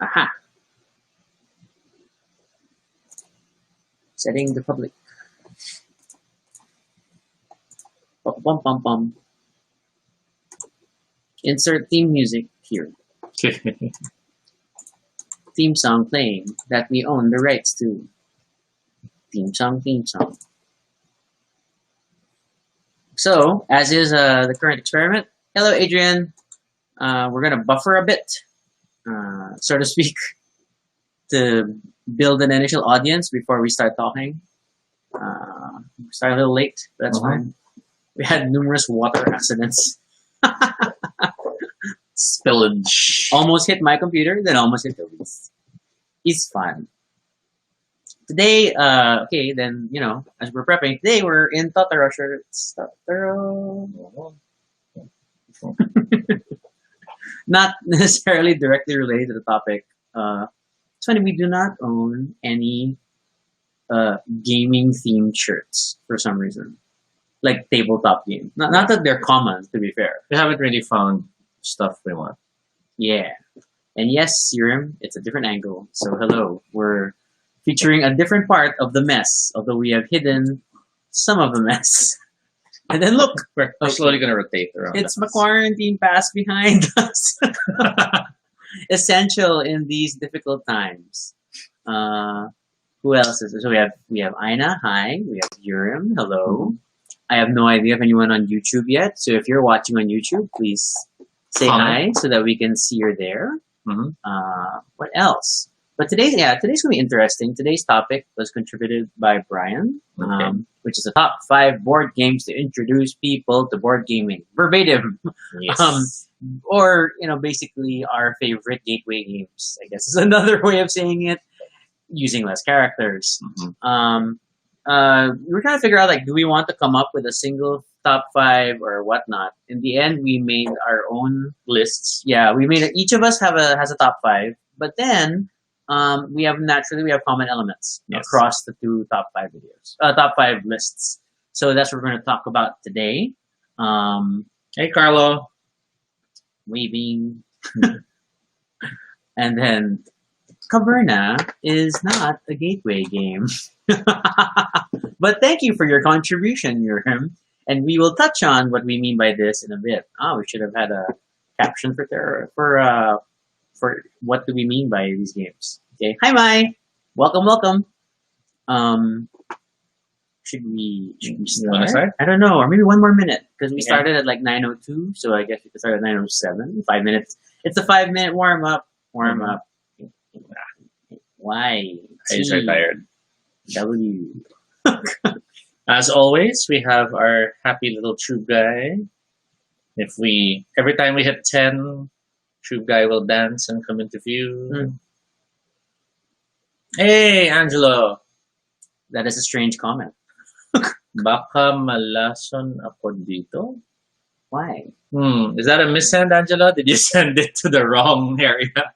Aha. Setting the public. Bum, bum, bum, bum. Insert theme music here. Theme song playing that we own the rights to. Theme song, theme song. So, as is the current experiment, hello Adrian. We're going to buffer a bit, so to speak, to build an initial audience before we start talking. We started a little late, but that's fine. We had numerous water accidents. Spillage. Almost hit my computer, then almost hit the roof. It's fun. Today, okay, then, you know, as we're prepping, today we're in Totoro shirts. Totoro. Not necessarily directly related to the topic. It's funny, we do not own any gaming themed shirts for some reason. Like tabletop games. Not that they're common, to be fair. We haven't really found stuff we want. Yeah. And yes, Serum, it's a different angle. So hello, we're featuring a different part of the mess, although we have hidden some of the mess. And then look, we're slowly going to rotate around. It's my quarantine pass behind us. Essential in these difficult times. Who else is there? So we have Aina, hi. We have Urim, hello. I have no idea if anyone on YouTube yet. So if you're watching on YouTube, please say hi so that we can see you're there. What else? But today's gonna be interesting. Today's topic was contributed by Brian, which is the top 5 board games to introduce people to board gaming. Verbatim. Yes. Or, you know, basically our favorite gateway games, I guess is another way of saying it, using less characters. We're trying to figure out, like, do we want to come up with a single top 5 or whatnot? In the end, we made our own lists. Yeah, we made each of us has a top 5, but then we have common elements across the 2 top 5 videos, top 5 lists. So that's what we're going to talk about today. Hey, Carlo. Waving. And then Caverna is not a gateway game. But thank you for your contribution, Yurem. And we will touch on what we mean by this in a bit. We should have had a caption for what do we mean by these games. Okay. Hi, Mai. Welcome. Should we start? I don't know, or maybe one more minute, because we started at like 9:02, so I guess we could start at 9:07. 5 minutes. It's a 5-minute warm up. Y. I are tired. W. As always, we have our happy little troop guy. Every time we hit 10, troop guy will dance and come into view. Hey, Angelo. That is a strange comment. Baka malason ako dito? Why? Is that a missend, Angelo? Did you send it to the wrong area?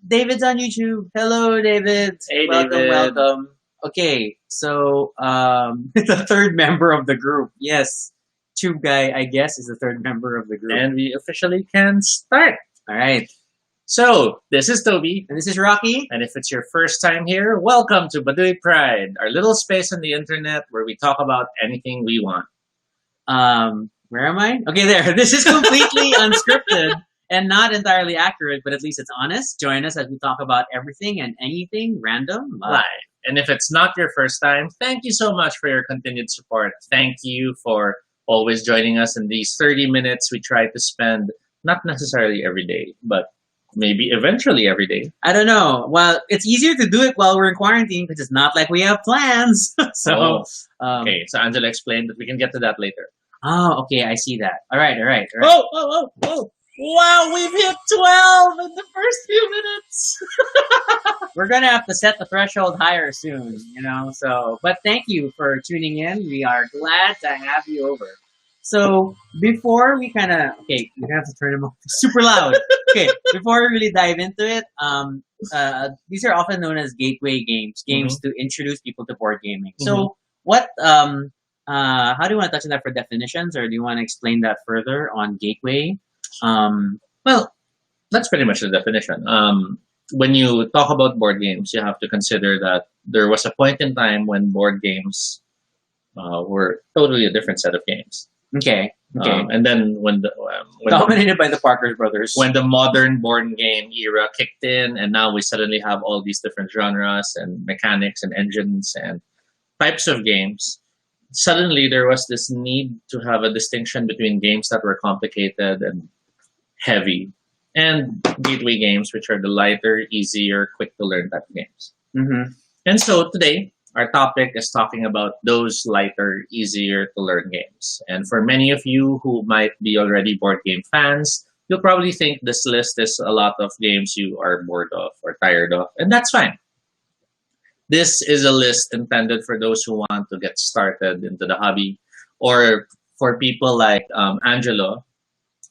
David's on YouTube. Hello, David. Hey, David. Welcome. Okay, so the third member of the group. Yes, Tube Guy, I guess, is the third member of the group. And we officially can start. All right. So, this is Toby. And this is Rocky. And if it's your first time here, welcome to Baduy Pride, our little space on the internet where we talk about anything we want. Where am I? Okay, there. This is completely unscripted and not entirely accurate, but at least it's honest. Join us as we talk about everything and anything random live. And if it's not your first time, thank you so much for your continued support. Thank you for always joining us in these 30 minutes we try to spend, not necessarily every day, but maybe eventually every day. I don't know. Well, it's easier to do it while we're in quarantine because it's not like we have plans. Okay, so Angela explained that we can get to that later. Oh, okay, I see that. All right. Oh. Wow, we've hit 12 in the first few minutes. We're going to have to set the threshold higher soon, you know. So, but thank you for tuning in. We are glad to have you over. So, before we we're going to have to turn them off super loud. Okay, before we really dive into it, these are often known as gateway games to introduce people to board gaming. So, how do you want to touch on that for definitions, or do you want to explain that further on gateway? Well, That's pretty much the definition. When you talk about board games, you have to consider that there was a point in time when board games were totally a different set of games. Okay. Okay. And then Dominated by the Parker brothers. when the modern board game era kicked in, and now we suddenly have all these different genres and mechanics and engines and types of games. Suddenly, there was this need to have a distinction between games that were complicated and heavy, and gateway games, which are the lighter, easier, quick to learn type of games. Mm-hmm. And so today, our topic is talking about those lighter, easier to learn games. And for many of you who might be already board game fans, you'll probably think this list is a lot of games you are bored of or tired of, and that's fine. This is a list intended for those who want to get started into the hobby, or for people like Angelo,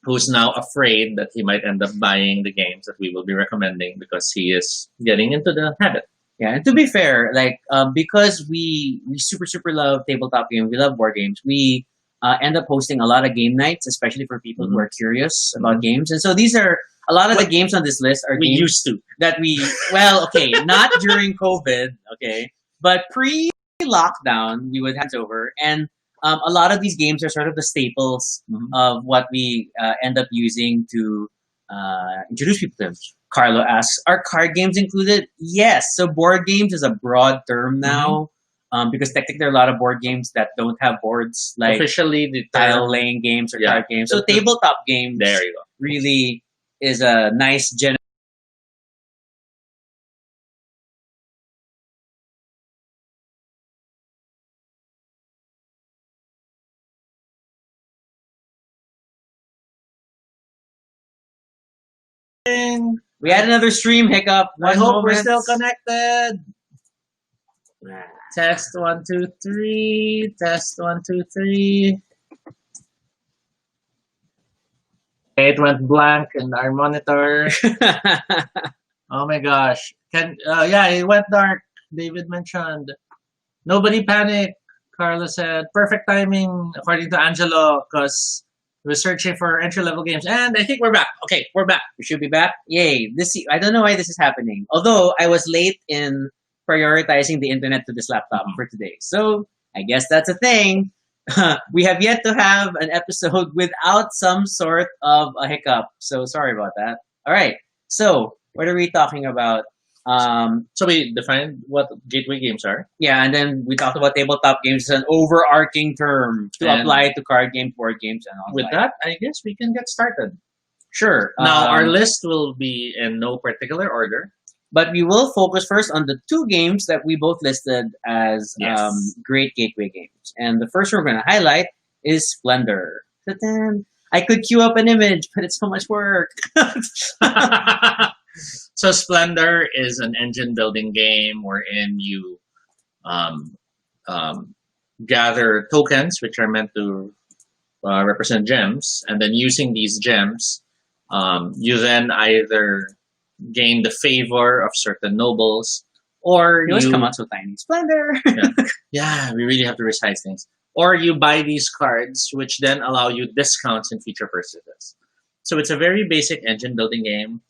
who's now afraid that he might end up buying the games that we will be recommending because he is getting into the habit. Yeah, and to be fair, like because we super love tabletop games, we love board games. We end up hosting a lot of game nights, especially for people who are curious about games. And so these are a lot of the games on this list are We games used to. that okay, not during COVID, okay, but pre-lockdown, we would hand over, and a lot of these games are sort of the staples of what we end up using to introduce people to them. Carlo asks, are card games included? Yes. So board games is a broad term now, because technically there are a lot of board games that don't have boards, like Officially, the tile laying games or card games. So tabletop games There you go. really is a nice We had another stream hiccup. I One hope we're moment. still connected. Ah. Test 1 2 3. Test 1 2 3. It went blank in our monitor. Oh my gosh! Yeah, it went dark. David mentioned. Nobody panic. Carla said perfect timing according to Angelo because he was searching for entry level games, and I think we're back. Okay, we're back. We should be back. Yay! I don't know why this is happening. Although I was late in prioritizing the internet to this laptop for today, so I guess that's a thing. We have yet to have an episode without some sort of a hiccup. So sorry about that. All right. So what are we talking about? So we defined what gateway games are. Yeah, and then we talked about tabletop games as an overarching term to And apply to card games, board games, and all With that, I guess we can get started. Sure. Now, our list will be in no particular order. But we will focus first on the two games that we both listed as Yes. great gateway games. And the first one we're going to highlight is Splendor. Catan. I could queue up an image, but it's so much work. So Splendor is an engine building game wherein you um, gather tokens, which are meant to represent gems, and then using these gems, you then either gain the favor of certain nobles, or You always you come out so tiny. Splendor. yeah, we really have to resize things. Or you buy these cards, which then allow you discounts in future purchases. So it's a very basic engine building game.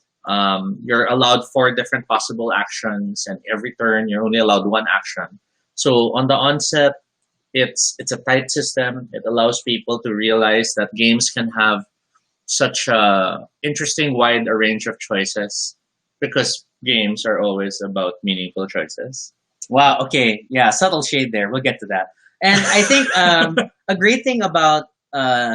You're allowed 4 different possible actions, and every turn you're only allowed 1 action. So on the onset, it's a tight system. It allows people to realize that games can have such a interesting wide a range of choices because games are always about meaningful choices. Wow. Okay. Yeah. Subtle shade there. We'll get to that. And I think a great thing about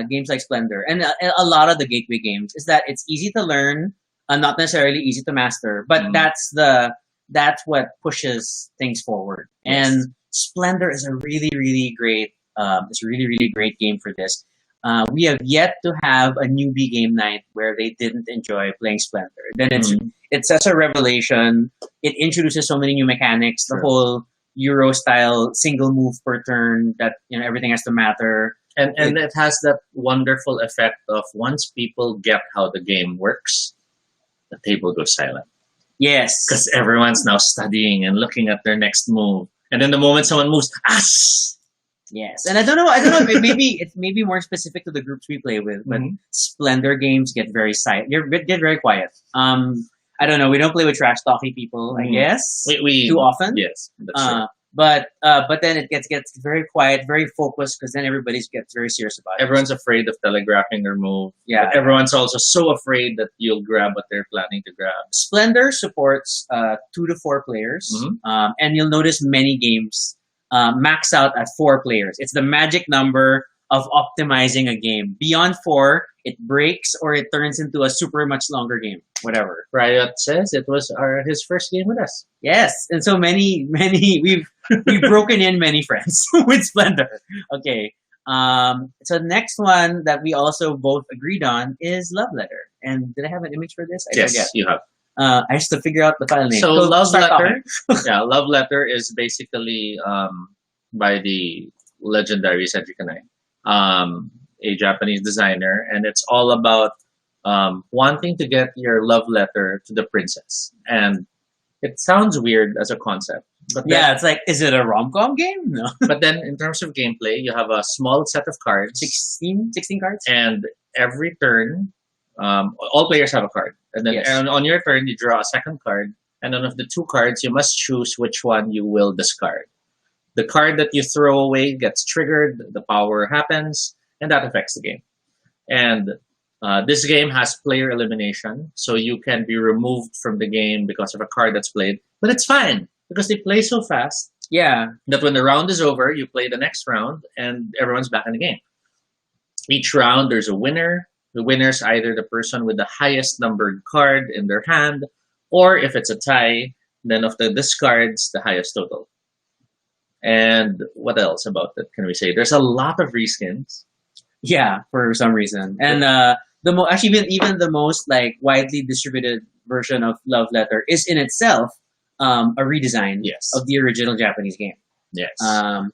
games like Splendor and a lot of the gateway games is that it's easy to learn, not necessarily easy to master, but that's what pushes things forward. Yes. And Splendor is a really great really great game for this. We have yet to have a newbie game night where they didn't enjoy playing Splendor. Then it's such a revelation. It introduces so many new mechanics. The Sure. whole Euro style single move per turn that everything has to matter. And it has that wonderful effect of once people get how the game works, the table goes silent. Yes. Because everyone's now studying and looking at their next move. And then the moment someone moves, Yes, and I don't know. Maybe it's maybe more specific to the groups we play with, but Mhm. Splendor games get very silent. Get very quiet. I don't know. We don't play with trash talking people, I Mhm. guess, We too often. yes, that's true. But then it gets very quiet, very focused, because then everybody gets very serious about it. Everyone's afraid of telegraphing their move. Yeah. But everyone's also so afraid that you'll grab what they're planning to grab. Splendor supports 2 to 4 players, Mhm. and you'll notice many games max out at 4 players. It's the magic number of optimizing a game. Beyond 4, it breaks or it turns into a super much longer game. Whatever. Riot says it was his first game with us. Yes, and so many we've broken in many friends with Splendor. Okay. So the next one that we also both agreed on is Love Letter. And did I have an image for this? I Yes, forget. you have. I have to figure out the file name. So Love start Letter, talking. yeah, Love Letter is basically by the legendary Seiji Kanai, a Japanese designer, and it's all about wanting to get your love letter to the princess. And it sounds weird as a concept, but then, Yeah, it's like, is it a rom-com game? No. but then in terms of gameplay, you have a small set of cards, 16 cards? and every turn, all players have a card, and then Yes. and on your turn you draw a second card, and then of the 2 cards you must choose which one you will discard. The card that you throw away gets triggered, the power happens, and that affects the game. And this game has player elimination, so you can be removed from the game because of a card that's played, but it's fine because they play so fast Yeah. that when the round is over, you play the next round and everyone's back in the game. Each round, there's a winner. The winner's either the person with the highest numbered card in their hand, or if it's a tie, then of the discards, the highest total. And what else about it can we say? There's a lot of reskins. Yeah, for some reason. And actually even the most like widely distributed version of Love Letter is in itself a redesign Yes. of the original Japanese game. Yes. Um,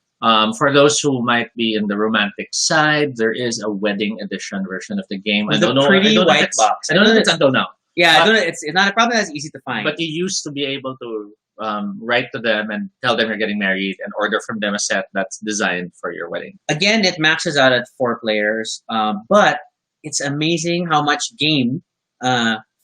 For those who might be in the romantic side, there is a wedding edition version of the game. With I don't the know. pretty I don't know if white it's, box. I don't know if it's until now. yeah, I But- don't know. It's not probably not as easy to find. But you used to be able to write to them and tell them you're getting married and order from them a set that's designed for your wedding. Again, it maxes out at 4 players, but it's amazing how much game,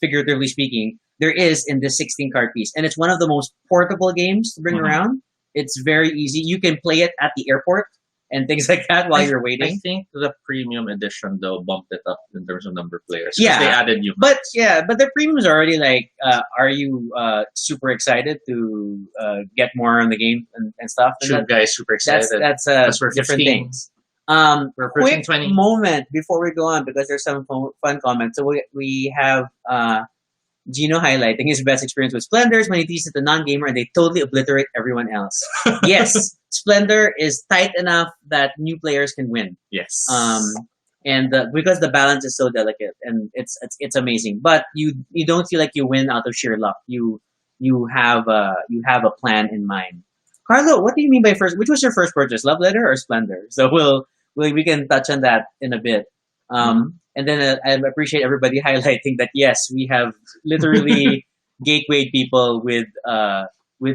figuratively speaking, there is in this 16 card piece. And it's one of the most portable games to bring Mhm. around. It's very easy. You can play it at the airport and things like that while you're I waiting. think the premium edition though bumped it up in terms of number of players. 'cause Yeah. they added new. But the premiums are already like, are you super excited to get more on the game and stuff? And Two guys super excited. that's we're different 15. things. We're approaching Quick 20. moment before we go on because there's some fun comments. So we have Gino highlighting his best experience with Splendors when he teaches the non-gamer and they totally obliterate everyone else. Yes, Splendor is tight enough that new players can win. Yes. And because the balance is so delicate and it's amazing, but you don't feel like you win out of sheer luck. You have a plan in mind. Carlo, what do you mean by first? Which was your first purchase, Love Letter or Splendor? So we can touch on that in a bit. And then I appreciate everybody highlighting that yes, we have literally gatewayed people with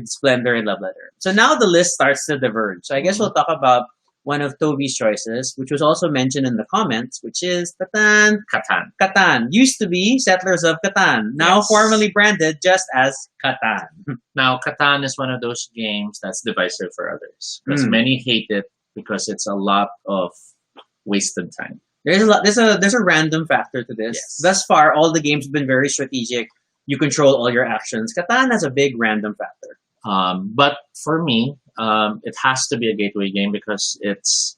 Splendor and Love Letter. So now the list starts to diverge. So I guess we'll talk about one of Toby's choices, which was also mentioned in the comments, which is Catan. Catan. Catan used to be Settlers of Catan, now Yes. formally branded just as Catan. Now, Catan is one of those games that's divisive for others because Mm. many hate it because it's a lot of wasted time. There's a random factor to this. Yes. Thus far, all the games have been very strategic. You control all your actions. Catan has a big random factor. But for me, it has to be a gateway game because it's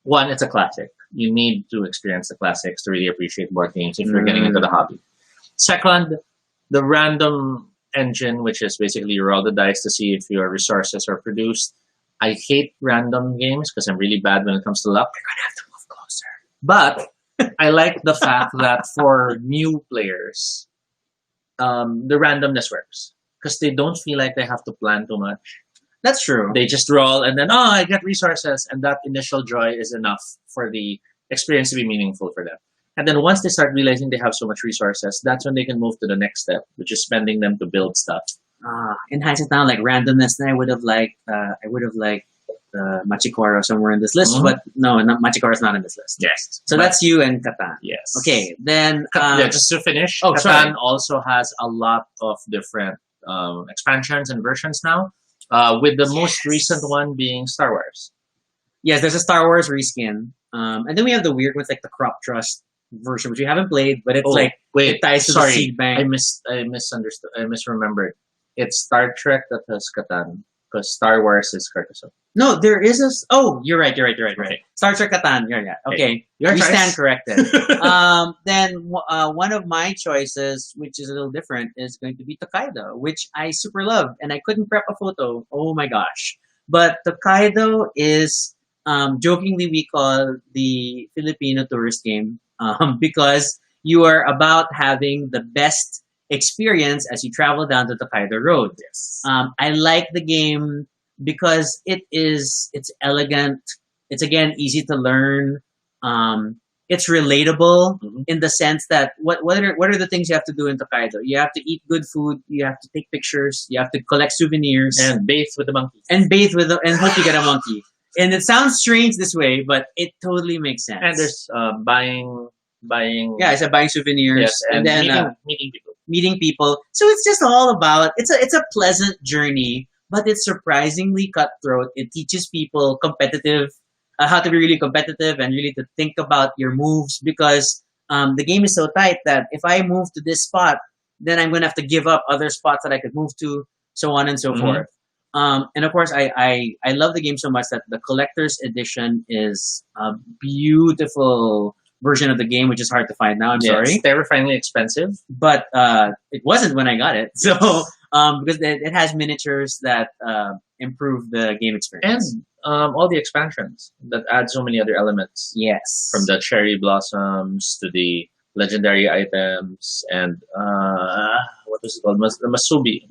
a classic. You need to experience the classics to really appreciate board games if you're getting into the hobby. Second, the random engine, which is basically you roll the dice to see if your resources are produced. I hate random games because I'm really bad when it comes to luck. You're gonna have to move closer. But I like the fact that for new players, the randomness works because they don't feel like they have to plan too much. That's true. They just roll and then, I get resources. And that initial joy is enough for the experience to be meaningful for them. And then once they start realizing they have so much resources, that's when they can move to the next step, which is spending them to build stuff. In hindsight now, like randomness, then I would have liked Machikoro somewhere in this list, but no, Machikoro is not in this list. Yes. So that's you and Catan. Yes. Okay, then Yeah, just to finish, Oh, Catan sorry. also has a lot of different expansions and versions now. With the most recent one being Star Wars. Yes, there's a Star Wars reskin. And then we have the weird ones like the Crop Trust version, which we haven't played, but it's like wait, it ties to the seed bank. I misunderstood. I misremembered. It's Star Trek that has Catan because Star Wars is Carcassonne. No, there is a. Oh, you're right. Okay. Star Trek Catan. Yeah. Okay, Your we choice. stand corrected. Then one of my choices, which is a little different, is going to be Tokaido, which I super love, and I couldn't prep a photo. Oh my gosh! But Tokaido is jokingly we call the Filipino tourist game because you are about having the best experience as you travel down the Tokaido Road. Yes. I like the game because it's elegant. It's again easy to learn. It's relatable in the sense that what are the things you have to do in Tokaido? You have to eat good food. You have to take pictures. You have to collect souvenirs and bathe with the monkey. And hope you get a monkey. And it sounds strange this way, but it totally makes sense. And there's buying. Yeah, it's buying souvenirs, yes, and then meeting people. So it's just all about it's a pleasant journey, but it's surprisingly cutthroat. It teaches people how to be really competitive and really to think about your moves because the game is so tight that if I move to this spot, then I'm going to have to give up other spots that I could move to, so on and so forth. And of course, I love the game so much that the collector's edition is a beautiful version of the game, which is hard to find now. I'm sorry. It's terrifyingly expensive. But it wasn't when I got it. So because it has miniatures that improve the game experience. And all the expansions that add so many other elements. Yes. From the cherry blossoms to the legendary items and what was it called? Matsuri.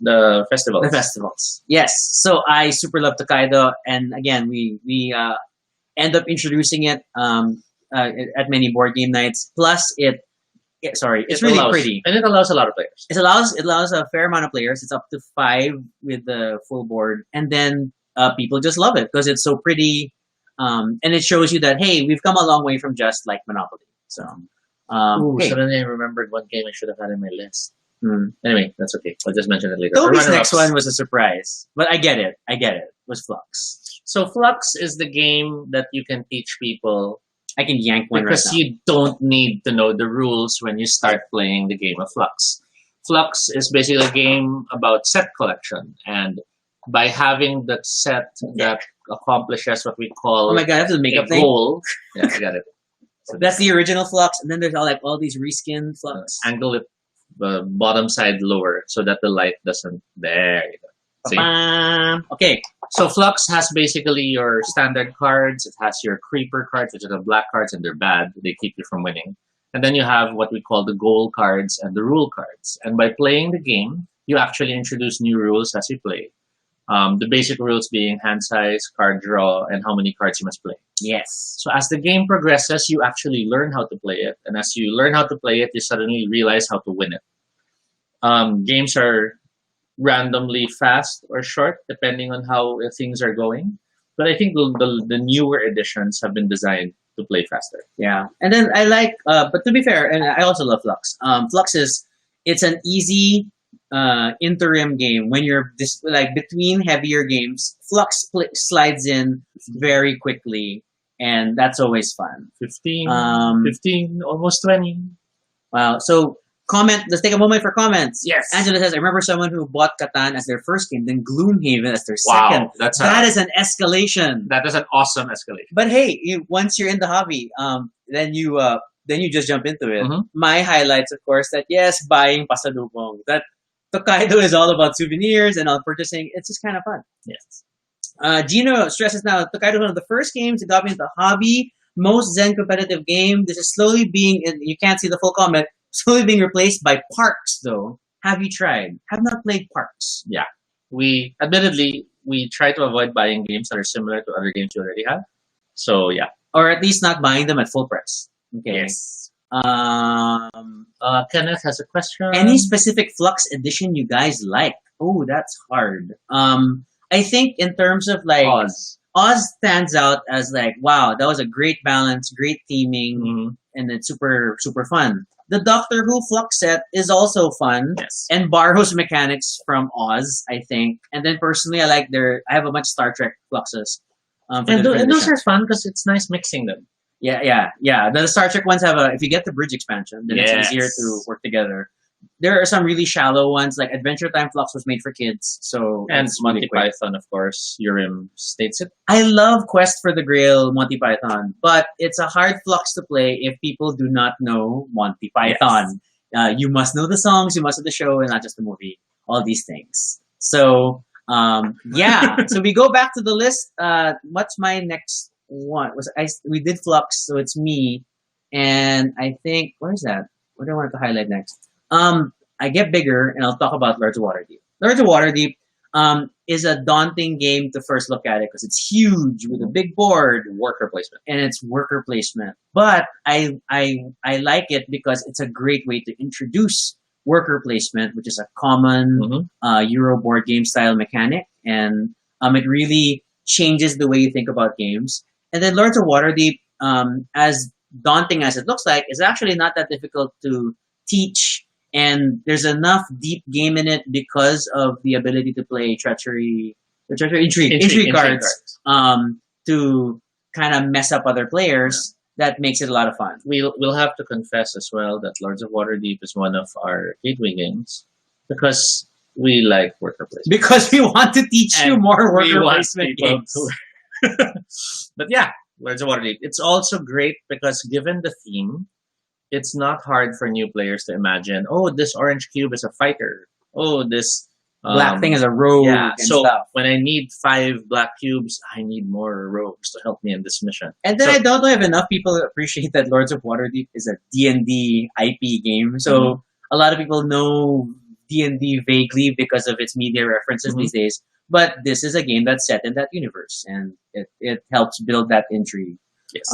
The festivals. The festivals. Yes. So I super love Tokaido, and again, we end up introducing it at many board game nights. Plus, it's really pretty, and it allows a lot of players. It allows a fair amount of players. It's up to 5 with the full board, and then people just love it because it's so pretty, and it shows you that hey, we've come a long way from just like Monopoly. So, suddenly I remembered one game I should have had in my list. Anyway, that's okay. I'll just mention it later. Toby's next one was a surprise, but I get it. It was Fluxx. So Fluxx is the game that you can teach people. I can yank one because right now. You don't need to know the rules when you start playing the game of Fluxx. Fluxx is basically a game about set collection, and by having the set that accomplishes what we call I have to make a goal. Yeah, I got it. So that's the original Fluxx, and then there's all these reskin Fluxx. Angle it the bottom side lower so that the light doesn't. There you go. See? Okay. So Fluxx has basically your standard cards. It has your creeper cards, which are the black cards, and they're bad. They keep you from winning. And then you have what we call the goal cards and the rule cards. And by playing the game, you actually introduce new rules as you play. The basic rules being hand size, card draw, and how many cards you must play. Yes. So as the game progresses, you actually learn how to play it. And as you learn how to play it, you suddenly realize how to win it. Games are randomly fast or short, depending on how things are going. But I think the newer editions have been designed to play faster. Yeah. And then I like, but to be fair, and I also love Fluxx. Fluxx it's an easy interim game when you're between heavier games. Fluxx slides in very quickly, and that's always fun. 15, almost 20. Wow. So let's take a moment for comments. Yes. Angela says, I remember someone who bought Catan as their first game, then Gloomhaven as their second. That is an escalation. That is an awesome escalation. But hey, once you're in the hobby, then you just jump into it. My highlights, of course, that yes, buying pasalubong. That Tokaido is all about souvenirs and all purchasing. It's just kind of fun. Yes. Gino stresses now, Tokaido is one of the first games to got me into hobby, most Zen competitive game. This is slowly being, you can't see the full comment, slowly being replaced by Parks, though. Have you tried? Have not played Parks. Yeah. Admittedly, we try to avoid buying games that are similar to other games you already have. So, yeah. Or at least not buying them at full price. Okay. Yes. Kenneth has a question. Any specific Fluxx edition you guys like? Oh, that's hard. I think in terms of like Oz. Oz stands out as like, wow, that was a great balance, great theming, Mhm. and it's super super fun. The Doctor Who Fluxx set is also fun Yes. and borrows mechanics from Oz, I think. And then personally, I have a bunch of Star Trek Fluxes. For the And, different and those are editions. fun because it's nice mixing them. Yeah. The Star Trek ones have if you get the bridge expansion, then it's easier to work together. There are some really shallow ones, like Adventure Time Flux was made for kids, so And it's Monty really quick. Python, of course. Urim states it. I love Quest for the Grail Monty Python, but it's a hard Flux to play if people do not know Monty Python. You must know the songs, you must know the show, and not just the movie. All these things. So yeah. So we go back to the list. What's my next one? We did Flux, so it's me, and I think where's that? What do I want to highlight next? I get bigger, and I'll talk about Lords of Waterdeep. Lords of Waterdeep is a daunting game to first look at it because it's huge with a big board Worker placement. and it's worker placement. But I like it because it's a great way to introduce worker placement, which is a common Euro board game style mechanic, and it really changes the way you think about games. And then Lords of Waterdeep, as daunting as it looks like, is actually not that difficult to teach. And there's enough deep game in it because of the ability to play intrigue cards, to kind of mess up other players. That makes it a lot of fun. We'll have to confess as well that Lords of Waterdeep is one of our gateway games because we like worker placement. Because we want to teach you more We worker want placement people games. But yeah, Lords of Waterdeep. It's also great because given the theme, it's not hard for new players to imagine, oh, this orange cube is a fighter. Oh, this Black thing is a rogue and so stuff. when I need 5 black cubes, I need more rogues to help me in this mission. And then So- I don't know if enough people appreciate that Lords of Waterdeep is a D&D IP game. So a lot of people know D&D vaguely because of its media references these days. But this is a game that's set in that universe, and it helps build that intrigue. Yes.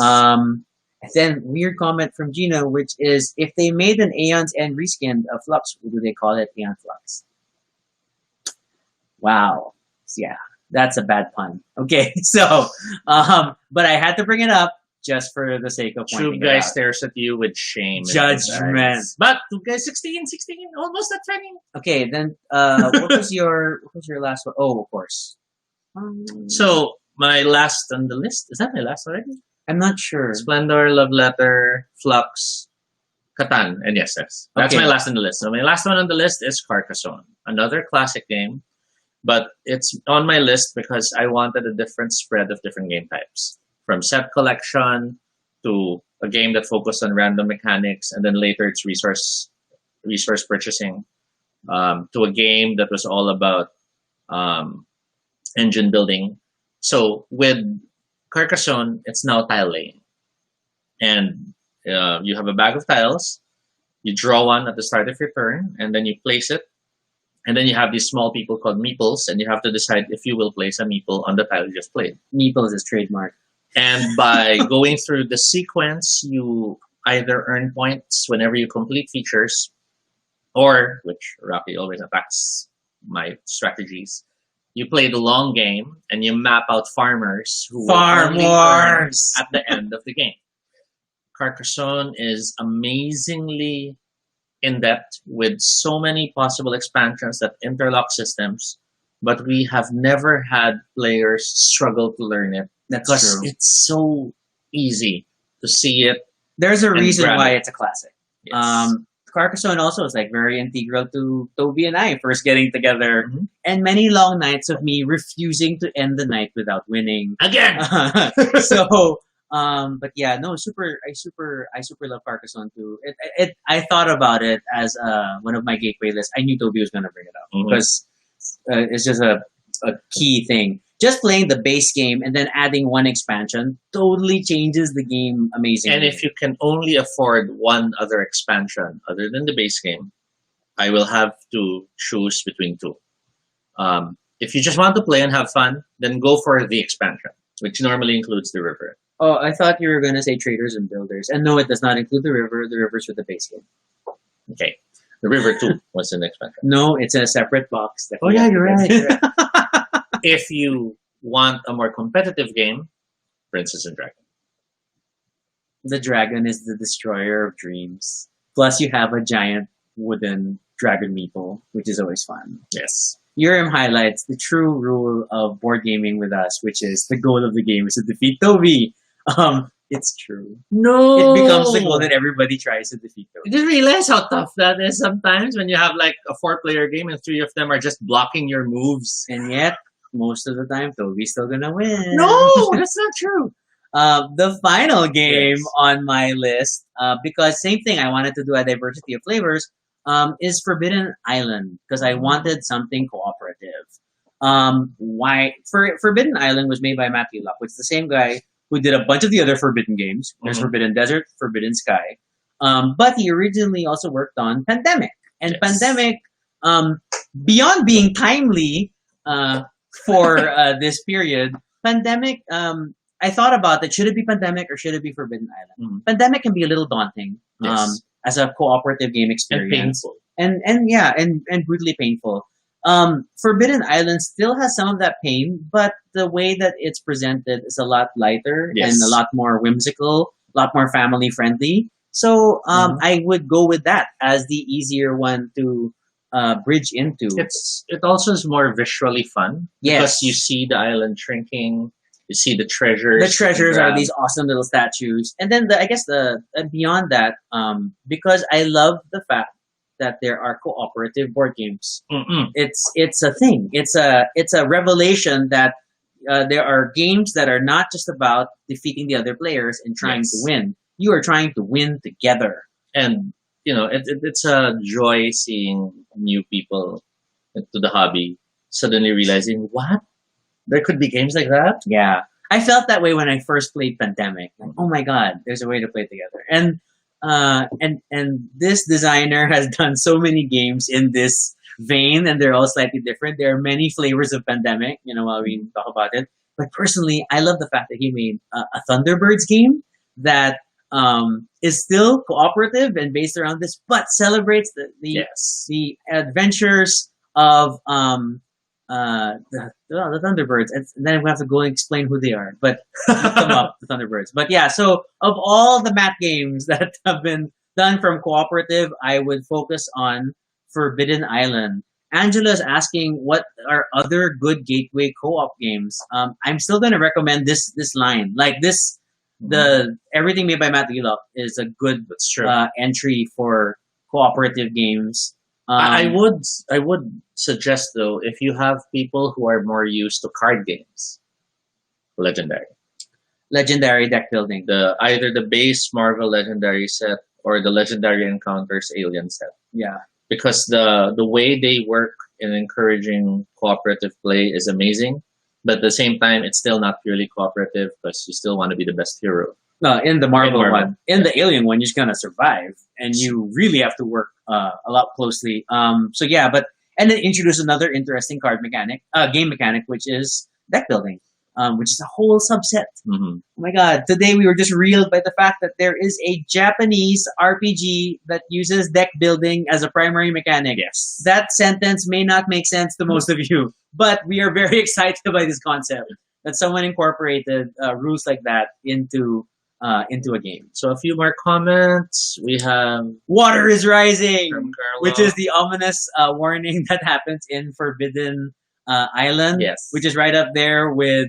And then weird comment from Gina, which is, if they made an Aeon's End reskin of Flux, do they call it Aeon Flux? Wow. Yeah, that's a bad pun. Okay, so, but I had to bring it up just for the sake of True pointing guy it out. stares at you with shame. in his Judgment. eyes. But Two Guys 16, almost at 20. Okay, then what was your last one? Oh, of course. So my last on the list, is that my last already? I'm not sure. Splendor, Love Letter, Fluxx, Catan, and yes. That's Okay. my last on the list. So my last one on the list is Carcassonne, another classic game, but it's on my list because I wanted a different spread of different game types, from set collection to a game that focused on random mechanics, and then later it's resource purchasing, to a game that was all about engine building. So with Carcassonne, it's now tile laying. And you have a bag of tiles, you draw one at the start of your turn, and then you place it. And then you have these small people called meeples, and you have to decide if you will place a meeple on the tile you just played. Meeples is trademark. And by going through the sequence, you either earn points whenever you complete features, or, which Rocky always attacks my strategies, you play the long game and you map out farmers who will only earn at the end of the game. Carcassonne is amazingly in-depth with so many possible expansions that interlock systems, but we have never had players struggle to learn it. That's Because true. it's so easy to see it. There's a and reason grab why it. it's a classic. Yes. Carcassonne also is like very integral to Toby and I first getting together, Mhm. and many long nights of me refusing to end the night without winning. Again! So, but yeah, no, I super love Carcassonne too. I thought about it as one of my gateway lists. I knew Toby was gonna bring it up Mhm. because it's just a key thing. Just playing the base game and then adding one expansion totally changes the game amazingly. And if you can only afford one other expansion other than the base game, I will have to choose between two. If you just want to play and have fun, then go for the expansion, which normally includes the river. Oh, I thought you were gonna say traders and builders, and no, it does not include the river. The river's with the base game. Okay. The river 2 was an expansion. No, it's in a separate box. Oh, yeah, you're right. If you want a more competitive game, Princess and Dragon. The dragon is the destroyer of dreams. Plus, you have a giant wooden dragon meeple, which is always fun. Yes. Urim highlights the true rule of board gaming with us, which is the goal of the game is to defeat Toby. It's true. No. It becomes the goal that everybody tries to defeat Toby. You just realize how tough that is sometimes when you have like a 4-player game and 3 of them are just blocking your moves. And yet, most of the time, Toby's still gonna win. No, that's not true. The final game Yes. on my list, because same thing, I wanted to do a diversity of flavors, is Forbidden Island, because I wanted something cooperative. Forbidden Island was made by Matthew Luck, which is the same guy who did a bunch of the other Forbidden games. There's Mhm. Forbidden Desert, Forbidden Sky. But he originally also worked on Pandemic. And Yes. Pandemic, beyond being timely for this period, Pandemic, I thought about it. Should it be Pandemic or should it be Forbidden Island? Mhm. Pandemic can be a little daunting Yes. as a cooperative game And experience. painful. And brutally painful. Forbidden Island still has some of that pain, but the way that it's presented is a lot lighter Yes. and a lot more whimsical, a lot more family friendly. So I would go with that as the easier one to bridge into. It also is more visually fun. Yes. Because you see the island shrinking, you see the treasures. The treasures you can are grab. these awesome little statues, and then I guess beyond that, because I love the fact that there are cooperative board games. Mm-mm. It's a thing. It's a revelation that there are games that are not just about defeating the other players and trying Yes. to win. You are trying to win together. And it's a joy seeing new people into the hobby suddenly realizing what there could be games like that. Yeah, I felt that way when I first played Pandemic. Like, oh my god, there's a way to play together. And this designer has done so many games in this vein, and they're all slightly different. There are many flavors of Pandemic, while we talk about it. But personally, I love the fact that he made a Thunderbirds game that is still cooperative and based around this, but celebrates Yes. the adventures of the Thunderbirds. And then I'm going to have to go and explain who they are. But look them up, the Thunderbirds. But yeah, so of all the map games that have been done from cooperative, I would focus on Forbidden Island. Angela's asking what are other good gateway co-op games. I'm still going to recommend this line. Like this, the everything made by Matthew Luck is a good That's true. entry for cooperative games. I would suggest though, if you have people who are more used to card games, Legendary deck building. either the base Marvel Legendary set or the Legendary Encounters Alien set, Yeah. because the way they work in encouraging cooperative play is amazing. But at the same time, it's still not purely cooperative because you still want to be the best hero. No, in the Marvel Marvel. one. In the Alien one, you're just gonna survive, and you really have to work a lot closely. So yeah, and then introduce another interesting game mechanic, which is deck building, which is a whole subset. Mm-hmm. Oh my god! Today we were just reeled by the fact that there is a Japanese RPG that uses deck building as a primary mechanic. Yes. That sentence may not make sense to most of you, but we are very excited by this concept that someone incorporated rules like that into a game. So a few more comments. We have Water is rising, from Carlo. which is the ominous warning that happens in Forbidden Island. Yes. Which is right up there with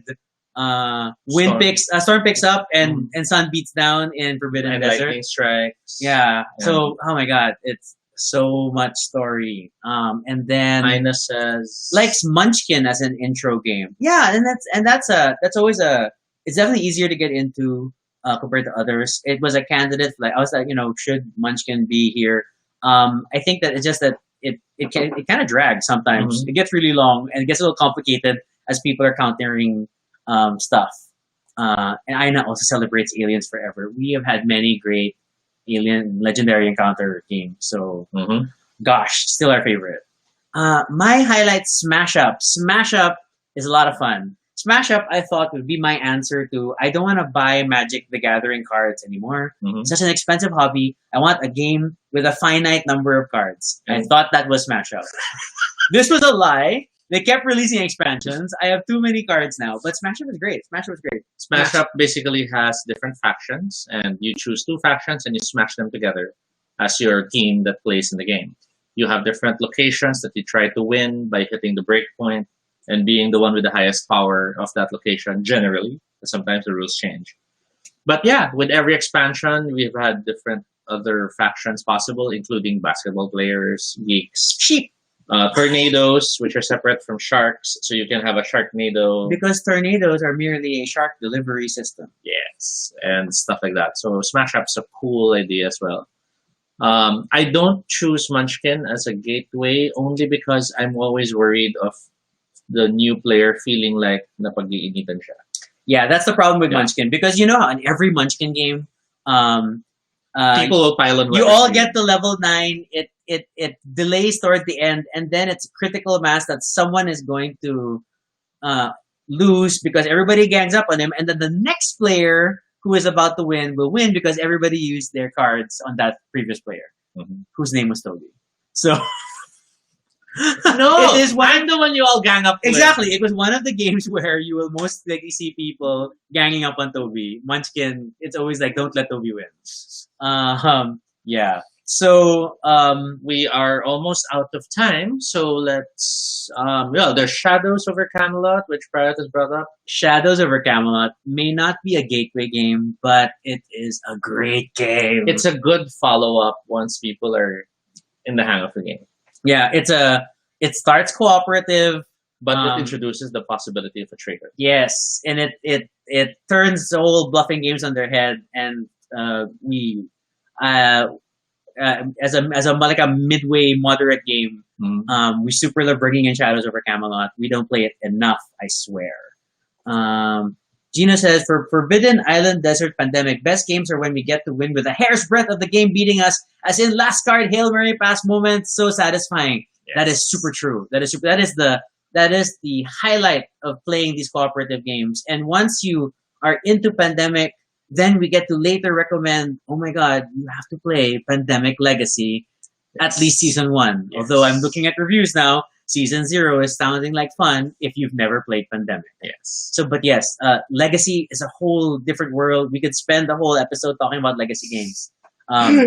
storm picks up and sun beats down in Forbidden and Desert. lightning strikes. Yeah. So oh my god, it's so much story. And then Ina says likes Munchkin as an intro game. Yeah, and that's always it's definitely easier to get into compared to others. It was a candidate. Like I was like, should Munchkin be here? I think that it's just that it kind of drags sometimes. Mhm. It gets really long and it gets a little complicated as people are countering stuff. And Ina also celebrates Aliens Forever. We have had many great Alien Legendary Encounter games. So gosh, still our favorite. My highlight, Smash Up. Smash Up is a lot of fun. Smash Up, I thought, would be my answer to, I don't want to buy Magic the Gathering cards anymore. Mhm. It's such an expensive hobby. I want a game with a finite number of cards. I thought that was Smash Up. This was a lie. They kept releasing expansions. I have too many cards now, but Smash Up is great. Smash Up is great. Smash Up basically has different factions, and you choose two factions and you smash them together as your team that plays in the game. You have different locations that you try to win by hitting the breakpoint and being the one with the highest power of that location generally. Sometimes the rules change. But yeah, with every expansion, we've had different other factions possible, including basketball players, geeks, Sheep. tornadoes, which are separate from sharks, so you can have a sharknado. Because tornadoes are merely a shark delivery system. Yes, and stuff like that. So Smash Up's a cool idea as well. I don't choose Munchkin as a gateway only because I'm always worried of the new player feeling like napag-iinitan siya. Yeah, that's the problem with Yeah. Munchkin. Because you know how in every Munchkin game, People will pile on. you whoever's all lead. get to level 9, it delays toward the end, and then it's critical mass that someone is going to lose because everybody gangs up on him, and then the next player who is about to win will win because everybody used their cards on that previous player, Mhm. whose name was Toby. So No, it is one I'm the one you all gang up with. exactly. It was one of the games where you will most likely see people ganging up on Toby. Munchkin, it's always like, don't let Toby win. Yeah. So, We are almost out of time, so let's. Well, there's Shadows over Camelot, which Pryor has brought up. Shadows over Camelot may not be a gateway game, but it is a great game. It's a good follow-up once people are in the hang of the game, yeah, it starts cooperative. but Um, it introduces the possibility of a traitor. Yes, and it turns the whole bluffing games on their head, and we as a like a midway moderate game, we super love bringing in Shadows over Camelot. We don't play it enough, I swear. Gina says, for Forbidden Island Desert Pandemic, best games are when we get to win with a hair's breadth of the game beating us, as in last card Hail Mary pass moment, so satisfying. That is super true. That is the highlight of playing these cooperative games. And once you are into Pandemic, then we get to later recommend, oh my god, you have to play Pandemic Legacy, at least Season 1. Yes. Although I'm looking at reviews now, Season 0 is sounding like fun if you've never played Pandemic. Yes. So, but yes, Legacy is a whole different world. We could spend the whole episode talking about Legacy games.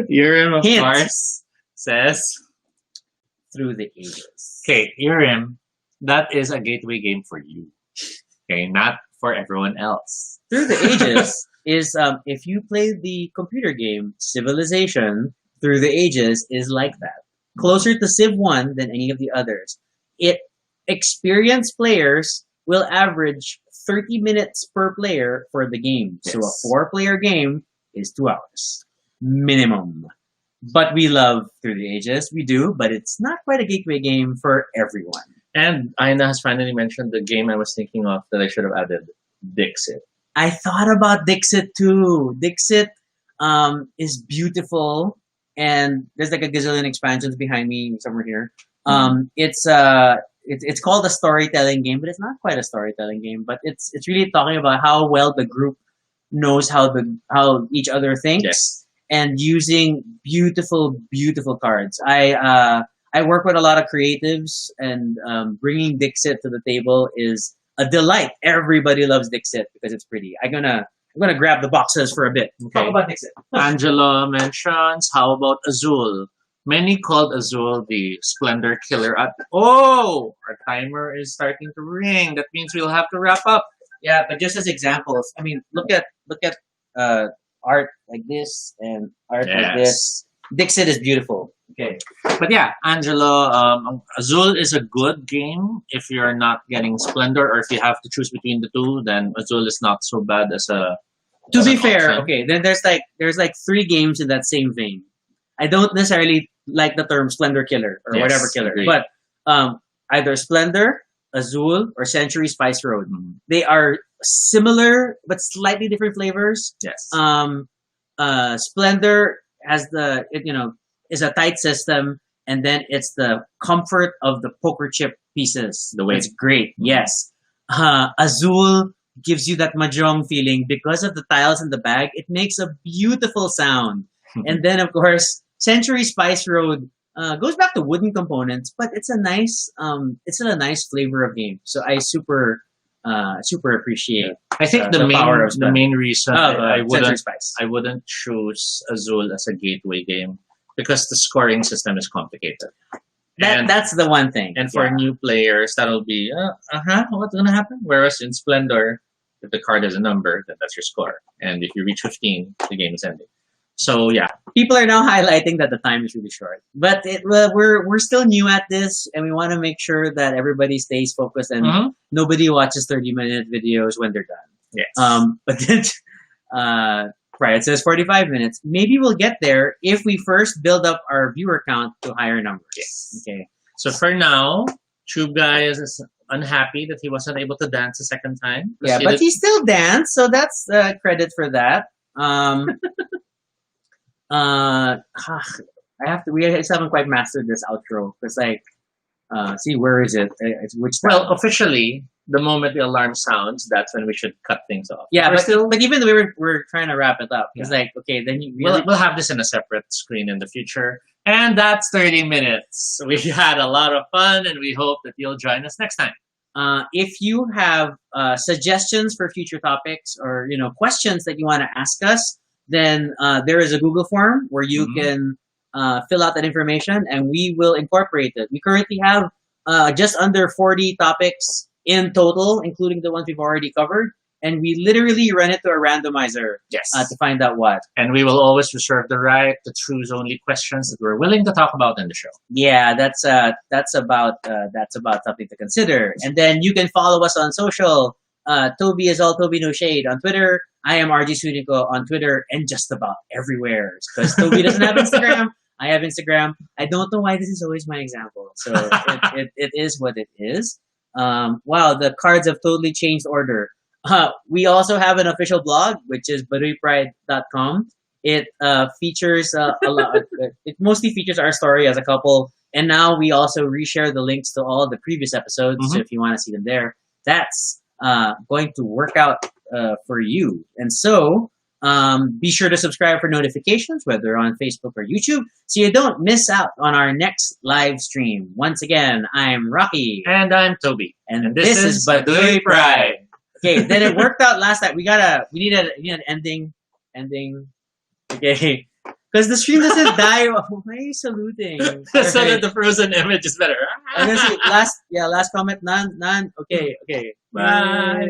Urim, of Hint. course, says, Through the ages. okay, Urim, that is a gateway game for you. Okay, not for everyone else. Through the Ages is if you play the computer game Civilization, Through the Ages is like that. Closer to Civ 1 than any of the others. Experienced players will average 30 minutes per player for the game. So a Yes. 4-player game is 2 hours. Minimum. But we love Through the Ages. We do, but it's not quite a gateway game for everyone. And Aina has finally mentioned the game I was thinking of that I should have added, Dixit. I thought about Dixit too. Dixit is beautiful, and there's like a gazillion expansions behind me somewhere here. It's called a storytelling game, but it's not quite a storytelling game. But it's really talking about how well the group knows how each other thinks, Yes. and using beautiful cards. I work with a lot of creatives, and bringing Dixit to the table is a delight. Everybody loves Dixit because it's pretty. I'm gonna grab the boxes for a bit. Okay. Talk about Dixit. Angelo mentions, how about Azul? Many called Azul the Splendor killer. Oh, our timer is starting to ring. That means we'll have to wrap up. Yeah, but just as examples, I mean, look at art like this and art like this. Dixit is beautiful. Okay. But yeah, Angelo, Azul is a good game if you're not getting Splendor, or if you have to choose between the two, then Azul is not so bad as a. To as be an fair, option. okay, then there's like 3 games in that same vein. I don't necessarily like the term Splendor Killer or Yes, whatever killer, agreed. but either Splendor, Azul, or Century Spice Road. Mhm. They are similar but slightly different flavors. Yes. Splendor has is a tight system, and then it's the comfort of the poker chip pieces. The way- It's great. Mhm. Yes. Azul gives you that mahjong feeling because of the tiles in the bag. It makes a beautiful sound. And then, of course, Century Spice Road goes back to wooden components, but it's a nice flavor of game. So I super appreciate. I think the main reason I Spice. wouldn't choose Azul as a gateway game because the scoring system is complicated. That's the one thing. And for new players, that'll be what's gonna happen? Whereas in Splendor, if the card has a number, then that's your score. And if you reach 15, the game is ending. So yeah, people are now highlighting that the time is really short, but we're still new at this, and we want to make sure that everybody stays focused and nobody watches 30-minute videos when they're done. Yes. But then, right, it says 45 minutes. Maybe we'll get there if we first build up our viewer count to higher numbers. Yes. Okay. So for now, Tube Guy is unhappy that he wasn't able to dance a second time. Yeah, but he still danced, so that's credit for that. We still haven't quite mastered this outro. It's like, see, where is it? It's which time? Well, officially, the moment the alarm sounds, that's when we should cut things off. Yeah, but even though we're trying to wrap it up, it's like, okay, then we'll have this in a separate screen in the future. And that's 30 minutes. We had a lot of fun, and we hope that you'll join us next time. If you have suggestions for future topics or questions that you want to ask us, then there is a Google form where you can fill out that information, and we will incorporate it. We currently have just under 40 topics in total, including the ones we've already covered, and we literally run it to a randomizer to find out what. And we will always reserve the right to choose only questions that we're willing to talk about in the show. Yeah, that's about something to consider. And then you can follow us on social. Toby is all Toby No Shade on Twitter. I am RG Sunico on Twitter and just about everywhere. Because Toby doesn't have Instagram. I have Instagram. I don't know why this is always my example. So it is what it is. Wow, the cards have totally changed order. We also have an official blog, which is baduypride.com. It features a lot. It mostly features our story as a couple. And now we also reshare the links to all the previous episodes. So if you want to see them there, that's going to work out for you. And so be sure to subscribe for notifications, whether on Facebook or YouTube, so you don't miss out on our next live stream. Once again, I'm Rocky. And I'm Toby. And this is Baduy Pride. Okay, then it worked out last time. We need an ending. Okay. Because the stream doesn't die. Why are you saluting? So that the frozen image is better. I'm gonna see last comment. None. Okay. Bye.